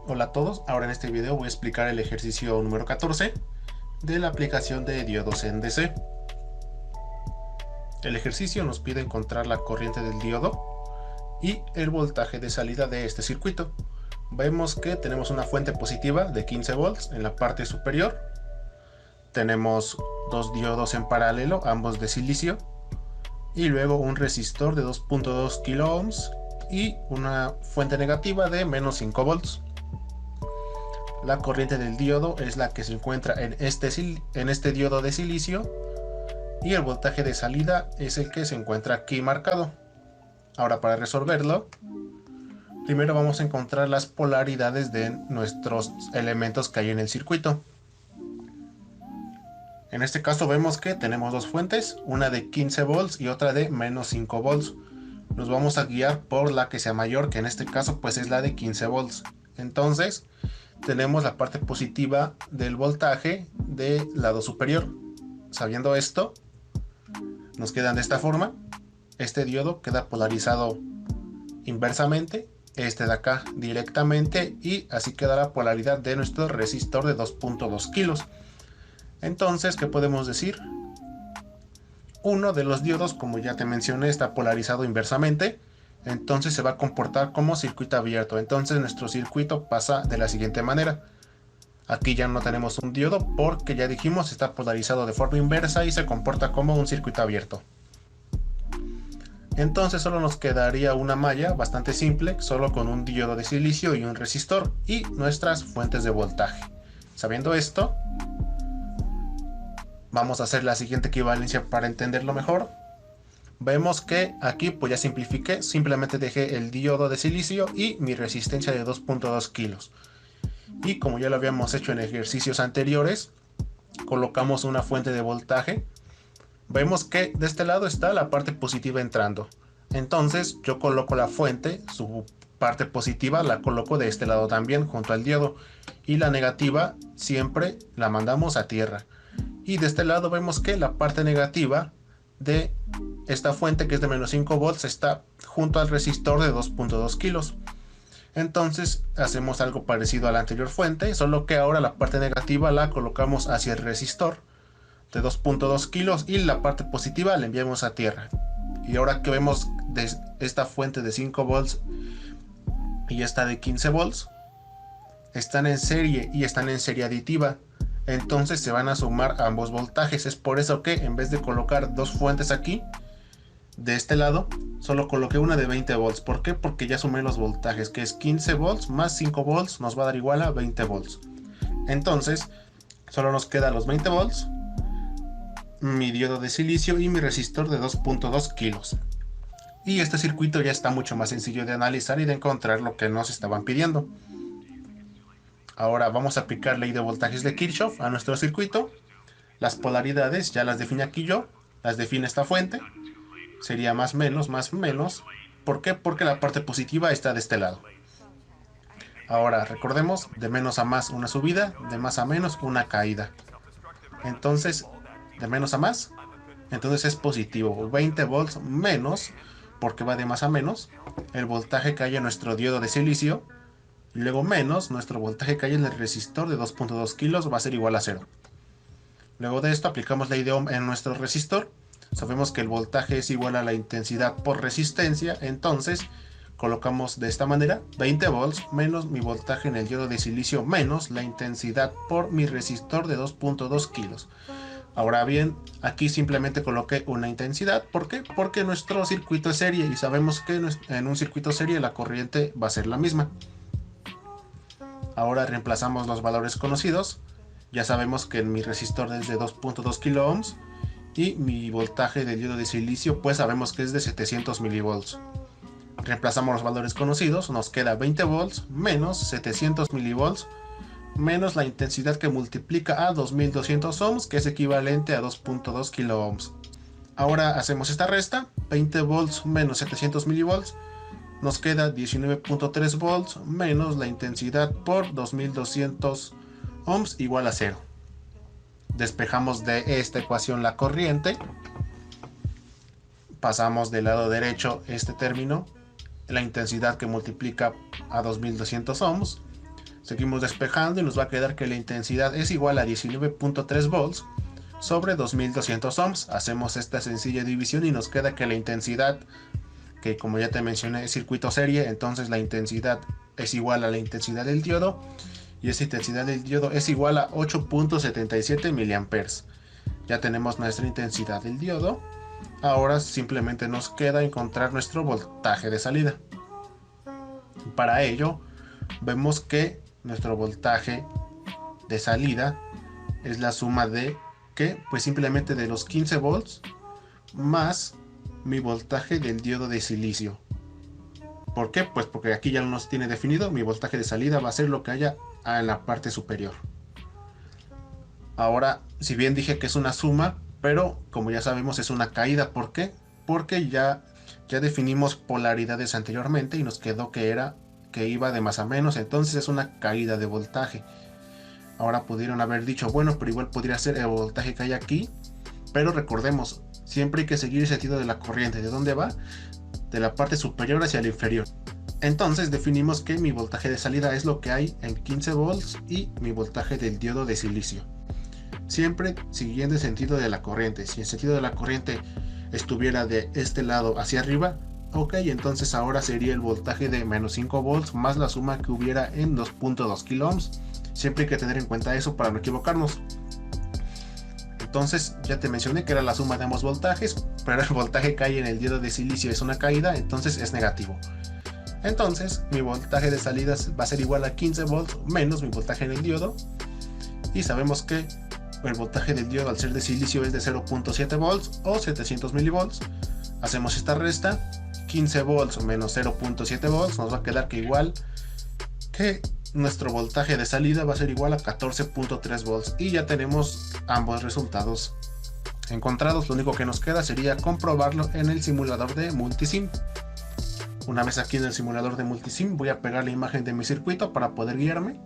Hola a todos, ahora en este video voy a explicar el ejercicio número 14 de la aplicación de diodos en DC. El ejercicio nos pide encontrar la corriente del diodo y el voltaje de salida de este circuito. Vemos que tenemos una fuente positiva de 15 volts en la parte superior. Tenemos dos diodos en paralelo, ambos de silicio, y luego un resistor de 2.2 kilo ohms y una fuente negativa de menos 5 volts. La corriente del diodo es la que se encuentra en este diodo de silicio y el voltaje de salida es el que se encuentra aquí marcado. Ahora, para resolverlo, primero vamos a encontrar las polaridades de nuestros elementos que hay en el circuito. En este caso vemos que tenemos dos fuentes, una de 15 volts y otra de menos 5 volts. Nos vamos a guiar por la que sea mayor, que en este caso pues es la de 15 volts. Entonces tenemos la parte positiva del voltaje del lado superior. Sabiendo esto, nos quedan de esta forma. Este diodo queda polarizado inversamente, este de acá directamente, y así queda la polaridad de nuestro resistor de 2.2 kilos. Entonces, ¿qué podemos decir? Uno de los diodos, como ya te mencioné, está polarizado inversamente, entonces se va a comportar como circuito abierto. Entonces nuestro circuito pasa de la siguiente manera. Aquí ya no tenemos un diodo porque ya dijimos está polarizado de forma inversa y se comporta como un circuito abierto. Entonces solo nos quedaría una malla bastante simple, solo con un diodo de silicio y un resistor y nuestras fuentes de voltaje. Sabiendo esto, vamos a hacer la siguiente equivalencia para entenderlo mejor. Vemos que aquí pues ya simplifiqué, simplemente dejé el diodo de silicio y mi resistencia de 2.2 kilos. Y como ya lo habíamos hecho en ejercicios anteriores, colocamos una fuente de voltaje. Vemos que de este lado está la parte positiva entrando. Entonces yo coloco la fuente, su parte positiva la coloco de este lado también junto al diodo. Y la negativa siempre la mandamos a tierra. Y de este lado vemos que la parte negativa de esta fuente, que es de menos 5 volts, está junto al resistor de 2.2 kilos. Entonces hacemos algo parecido a la anterior fuente, solo que ahora la parte negativa la colocamos hacia el resistor de 2.2 kilos y la parte positiva la enviamos a tierra. Y ahora que vemos de esta fuente de 5 volts y esta de 15 volts, están en serie y están en serie aditiva. Entonces se van a sumar ambos voltajes. Es por eso que en vez de colocar dos fuentes aquí, de este lado, solo coloqué una de 20 volts. ¿Por qué? Porque ya sumé los voltajes, que es 15 volts más 5 volts nos va a dar igual a 20 volts. Entonces, solo nos quedan los 20 volts, mi diodo de silicio y mi resistor de 2.2 kilos. Y este circuito ya está mucho más sencillo de analizar y de encontrar lo que nos estaban pidiendo. Ahora vamos a aplicar ley de voltajes de Kirchhoff a nuestro circuito. Las polaridades ya las define aquí yo, las define esta fuente. Sería más menos, más menos. ¿Por qué? Porque la parte positiva está de este lado. Ahora recordemos, de menos a más una subida, de más a menos una caída. Entonces, de menos a más, entonces es positivo. 20 volts menos, porque va de más a menos, el voltaje que hay en nuestro diodo de silicio. Y luego menos, nuestro voltaje que hay en el resistor de 2.2 kilos va a ser igual a 0. Luego de esto aplicamos ley de Ohm en nuestro resistor. Sabemos que el voltaje es igual a la intensidad por resistencia, entonces colocamos de esta manera 20 volts menos mi voltaje en el diodo de silicio menos la intensidad por mi resistor de 2.2 kilos. Ahora bien, aquí simplemente coloqué una intensidad. ¿Por qué? Porque nuestro circuito es serie y sabemos que en un circuito serie la corriente va a ser la misma. Ahora reemplazamos los valores conocidos. Ya sabemos que mi resistor es de 2.2 kilo ohms y mi voltaje del diodo de silicio pues sabemos que es de 700 milivolts. Reemplazamos los valores conocidos, nos queda 20 volts menos 700 milivolts menos la intensidad que multiplica a 2200 ohms, que es equivalente a 2.2 kilo ohms. Ahora hacemos esta resta, 20 volts menos 700 milivolts, nos queda 19.3 volts menos la intensidad por 2200 ohms igual a 0. Despejamos de esta ecuación la corriente, pasamos del lado derecho este término, la intensidad que multiplica a 2200 ohms, Seguimos despejando y nos va a quedar que la intensidad es igual a 19.3 volts sobre 2200 ohms. Hacemos esta sencilla división y nos queda que la intensidad, que como ya te mencioné es circuito serie, entonces la intensidad es igual a la intensidad del diodo, y esa intensidad del diodo es igual a 8.77 miliamperes. Ya tenemos nuestra intensidad del diodo. Ahora simplemente nos queda encontrar nuestro voltaje de salida. Para ello vemos que nuestro voltaje de salida es la suma de pues simplemente de los 15 volts más mi voltaje del diodo de silicio. ¿Por qué? Pues porque aquí ya no nos tiene definido. Mi voltaje de salida va a ser lo que haya en la parte superior. Ahora, si bien dije que es una suma, pero como ya sabemos es una caída. ¿Por qué? Porque ya definimos polaridades anteriormente y nos quedó que iba de más a menos, entonces es una caída de voltaje. Ahora pudieron haber dicho, bueno, pero igual podría ser el voltaje que hay aquí, pero recordemos, siempre hay que seguir el sentido de la corriente. ¿De dónde va? De la parte superior hacia la inferior. Entonces definimos que mi voltaje de salida es lo que hay en 15 volts y mi voltaje del diodo de silicio. Siempre siguiendo el sentido de la corriente. Si el sentido de la corriente estuviera de este lado hacia arriba, ok, entonces ahora sería el voltaje de menos 5 volts más la suma que hubiera en 2.2 kilo ohms. Siempre hay que tener en cuenta eso para no equivocarnos. Entonces ya te mencioné que era la suma de ambos voltajes, pero el voltaje que hay en el diodo de silicio es una caída, entonces es negativo. Entonces mi voltaje de salida va a ser igual a 15 volts menos mi voltaje en el diodo, y sabemos que el voltaje del diodo al ser de silicio es de 0.7 volts o 700 milivolts. Hacemos esta resta, 15 volts menos 0.7 volts, nos va a quedar que igual que nuestro voltaje de salida va a ser igual a 14.3 volts, y ya tenemos ambos resultados encontrados. Lo único que nos queda sería comprobarlo en el simulador de multisim. Una vez aquí en el simulador de multisim voy a pegar la imagen de mi circuito para poder guiarme.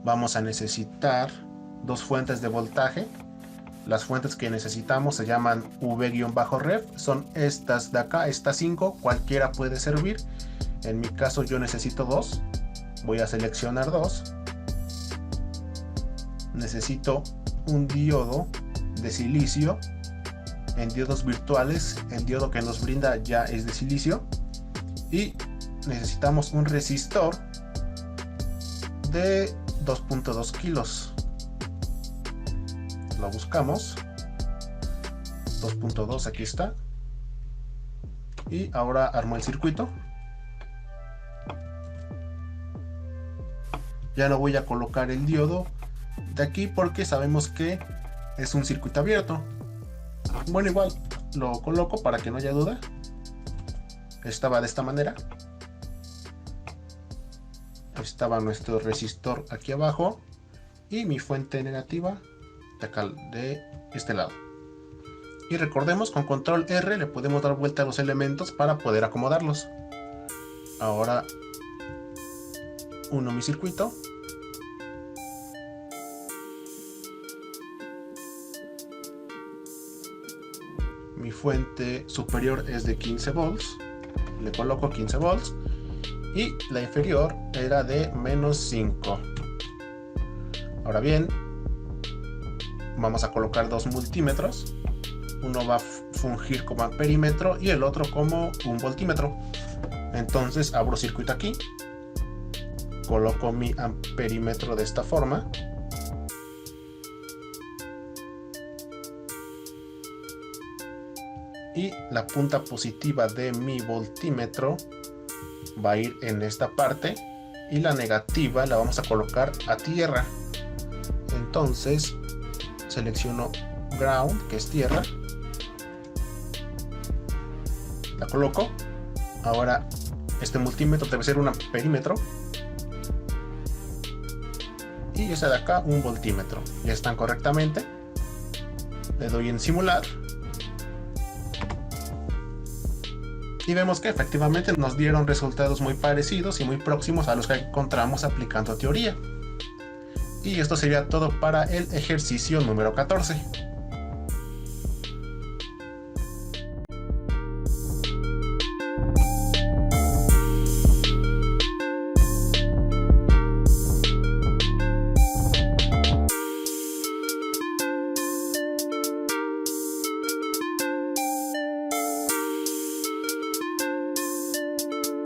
Vamos a necesitar dos fuentes de voltaje. Las fuentes que necesitamos se llaman V-ref, son estas de acá, estas 5, cualquiera puede servir. En mi caso yo necesito dos. Voy a seleccionar dos. Necesito un diodo de silicio. En diodos virtuales, el diodo que nos brinda ya es de silicio. Y necesitamos un resistor de 2.2 kilos. Lo buscamos. 2.2, aquí está. Y ahora armo el circuito. Ya no voy a colocar el diodo de aquí porque sabemos que es un circuito abierto. Bueno, igual lo coloco para que no haya duda. Estaba de esta manera. Estaba nuestro resistor aquí abajo y mi fuente negativa de acá, de este lado. Y recordemos, con control R le podemos dar vuelta a los elementos para poder acomodarlos. Ahora uno mi circuito. Mi fuente superior es de 15 volts. Le coloco 15 volts. Y la inferior era de menos 5. Ahora bien, vamos a colocar dos multímetros. Uno va a fungir como amperímetro y el otro como un voltímetro. Entonces abro circuito aquí. Coloco mi amperímetro de esta forma. Y la punta positiva de mi voltímetro va a ir en esta parte. Y la negativa la vamos a colocar a tierra. Entonces selecciono ground, que es tierra. La coloco. Ahora este multímetro debe ser un amperímetro. Y ese de acá un voltímetro. Ya están correctamente. Le doy en simular. Y vemos que efectivamente nos dieron resultados muy parecidos y muy próximos a los que encontramos aplicando teoría. Y esto sería todo para el ejercicio número 14.